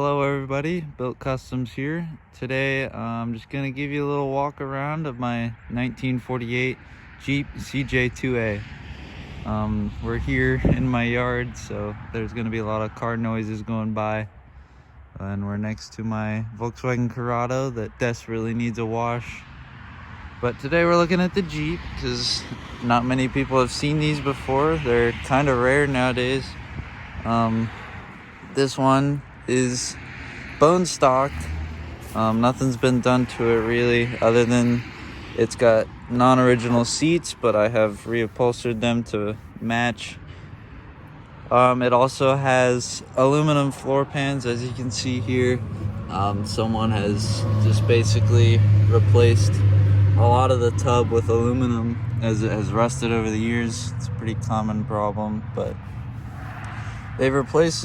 Hello everybody, Built Customs here. Today I'm just going to give you a little walk around of my 1948 Jeep CJ-2A. We're here in my yard, so there's going to be a lot of car noises going by. And we're next to my Volkswagen Corrado that desperately needs a wash. But today we're looking at the Jeep because not many people have seen these before. They're kind of rare nowadays. This one is bone stock. Nothing's been done to it really, other than it's got non-original seats, but I have reupholstered them to match. It also has aluminum floor pans, as you can see here. Someone has just basically replaced a lot of the tub with aluminum as it has rusted over the years. It's a pretty common problem, but they've replaced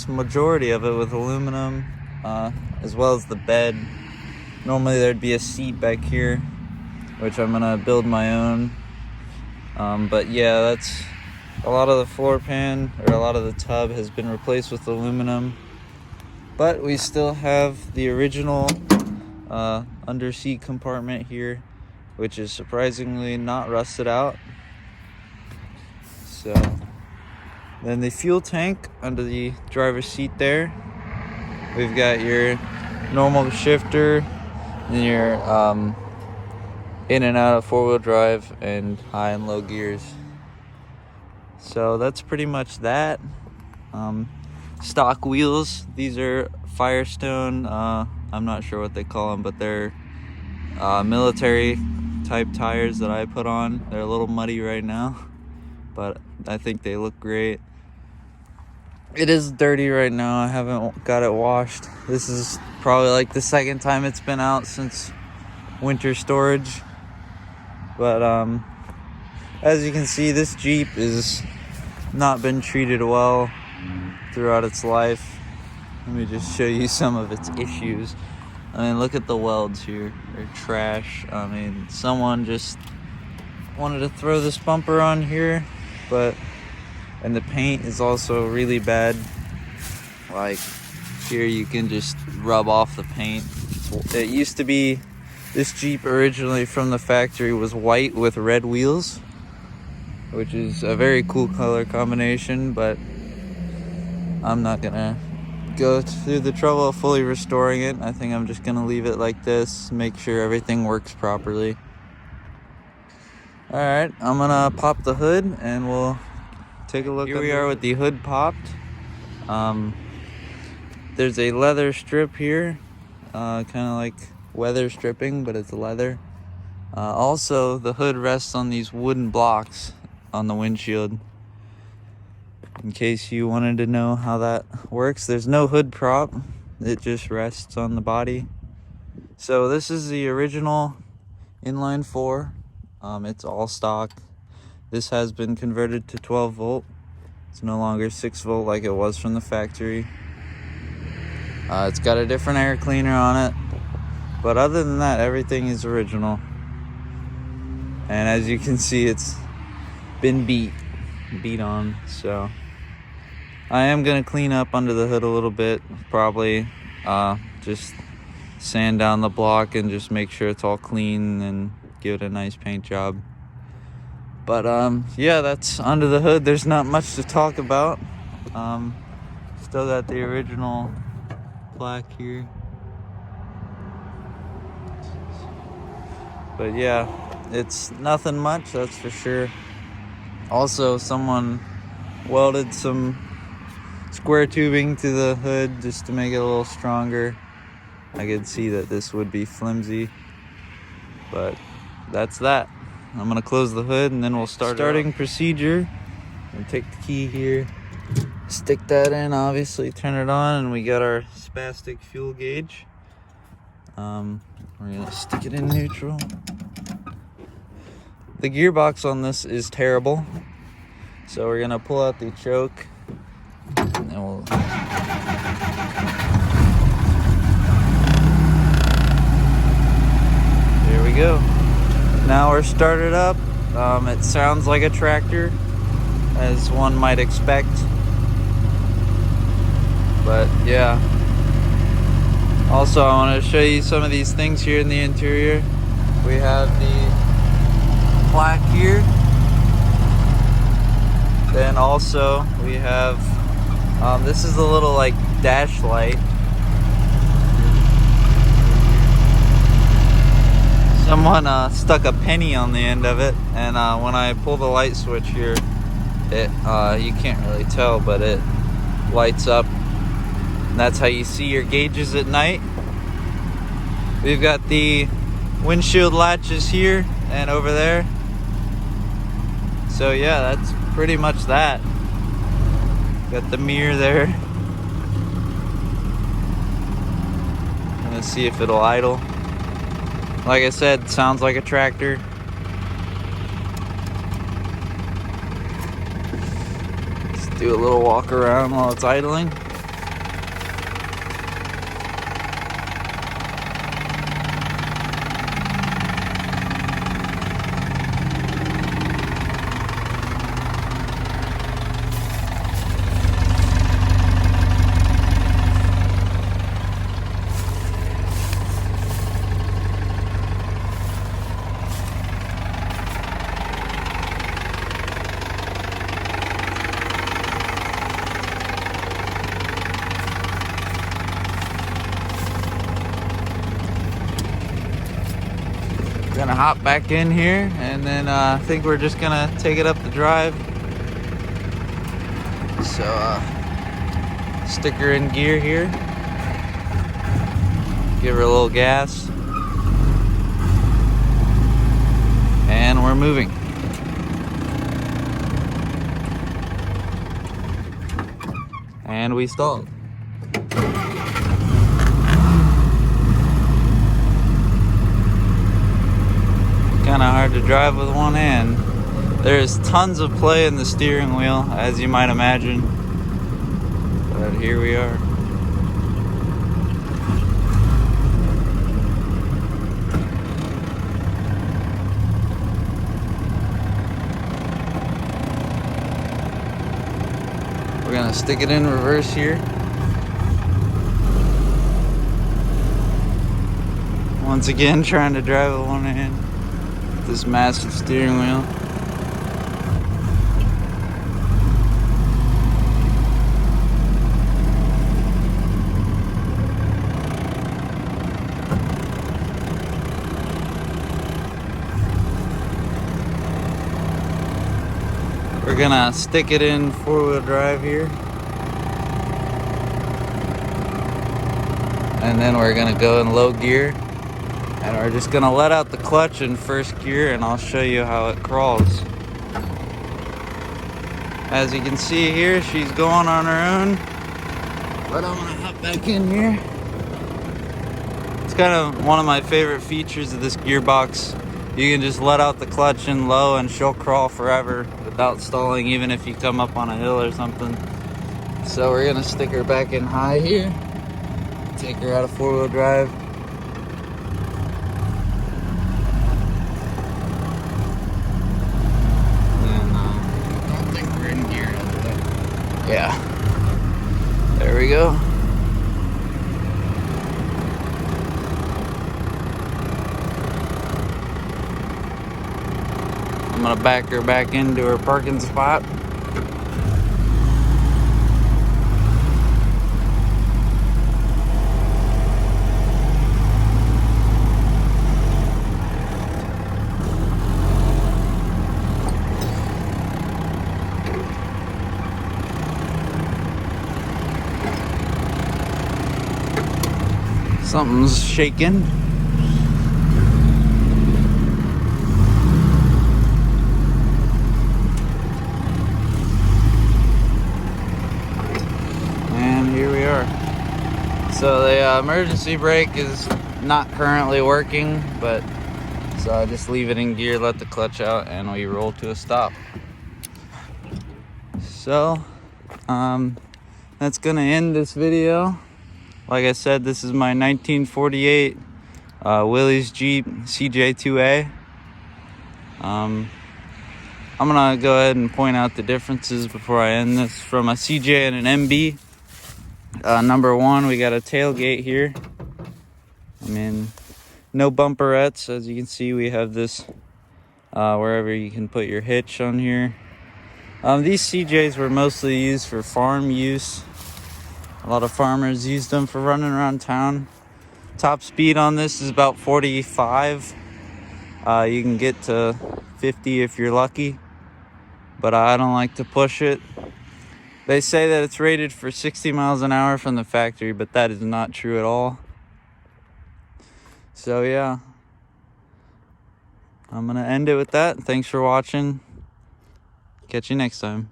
majority of it with aluminum, as well as the bed. Normally there'd be a seat back here, which I'm gonna build my own. But yeah, that's a lot of the floor pan, or a lot of the tub has been replaced with aluminum. But we still have the original under seat compartment here, which is surprisingly not rusted out. So then the fuel tank under the driver's seat there. We've got your normal shifter, and your in and out of four-wheel drive and high and low gears. So that's pretty much that. Stock wheels. These are Firestone. I'm not sure what they call them, but they're military type tires that I put on. They're a little muddy right now, but I think they look great. It is dirty right now. I haven't got it washed. This is probably like the second time it's been out since winter storage. But as you can see, this Jeep has not been treated well throughout its life. Let me just show you some of its issues. I mean, look at the welds here. They're trash. I mean, someone just wanted to throw this bumper on here, and the paint is also really bad. Like here you can just rub off the paint. It used to be, this Jeep originally from the factory was white with red wheels, which is a very cool color combination, but I'm not gonna go through the trouble of fully restoring it. I think I'm just gonna leave it like this, make sure everything works properly. Alright, I'm gonna pop the hood and we'll take a look. Here we are with the hood popped. There's a leather strip here, kind of like weather stripping, but it's leather. Also, the hood rests on these wooden blocks on the windshield. In case you wanted to know how that works, there's no hood prop. It just rests on the body. So this is the original inline 4. It's all stock. This has been converted to 12 volt. It's no longer 6 volt like it was from the factory. It's got a different air cleaner on it. But other than that, everything is original. And as you can see, it's been beat on. So I am going to clean up under the hood a little bit. Probably just sand down the block and just make sure it's all clean and give it a nice paint job. But yeah, that's under the hood. There's not much to talk about. Still got the original plaque here. But yeah, it's nothing much, that's for sure. Also, someone welded some square tubing to the hood just to make it a little stronger. I could see that this would be flimsy, but that's that. I'm gonna close the hood and then we'll start starting procedure. And take the key here, stick that in, obviously turn it on, and we got our spastic fuel gauge. We're gonna stick it in neutral. The gearbox on this is terrible, so we're gonna pull out the choke and then we'll there we go. Now we're started up. It sounds like a tractor, as one might expect. But yeah. Also, I want to show you some of these things here in the interior. We have the plaque here. Then also we have, this is a little like dash light. Someone stuck a penny on the end of it, and when I pull the light switch here, it you can't really tell, but it lights up. And that's how you see your gauges at night. We've got the windshield latches here and over there. So yeah, that's pretty much that. Got the mirror there. Gonna see if it'll idle. Like I said, sounds like a tractor. Let's do a little walk around while it's idling. Gonna hop back in here, and then I think we're just gonna take it up the drive. So stick her in gear here, give her a little gas, and we're moving. And we stalled. Kind of hard to drive with one hand. There's tons of play in the steering wheel, as you might imagine, but here we are. We're gonna stick it in reverse here. Once again, trying to drive with one hand. This massive steering wheel. We're gonna stick it in four-wheel drive here. And then we're gonna go in low gear. And we're just gonna let out the clutch in first gear, and I'll show you how it crawls. As you can see here, she's going on her own. But I'm gonna hop back in here. It's kind of one of my favorite features of this gearbox. You can just let out the clutch in low and she'll crawl forever without stalling, even if you come up on a hill or something. So we're gonna stick her back in high here. Take her out of four-wheel drive. Yeah, there we go. I'm gonna back her back into her parking spot. Something's shaking. And here we are. So the emergency brake is not currently working, but so I just leave it in gear, let the clutch out, and we roll to a stop. So that's gonna end this video. Like I said, this is my 1948 Willys Jeep CJ-2A. I'm gonna go ahead and point out the differences before I end this from a CJ and an MB. Number one, we got a tailgate here. I mean, no bumperettes. As you can see, we have this wherever you can put your hitch on here. These CJs were mostly used for farm use. A lot of farmers used them for running around town. Top speed on this is about 45. You can get to 50 if you're lucky, but I don't like to push it. They say that it's rated for 60 miles an hour from the factory, but that is not true at all. So yeah, I'm gonna end it with that. Thanks for watching. Catch you next time.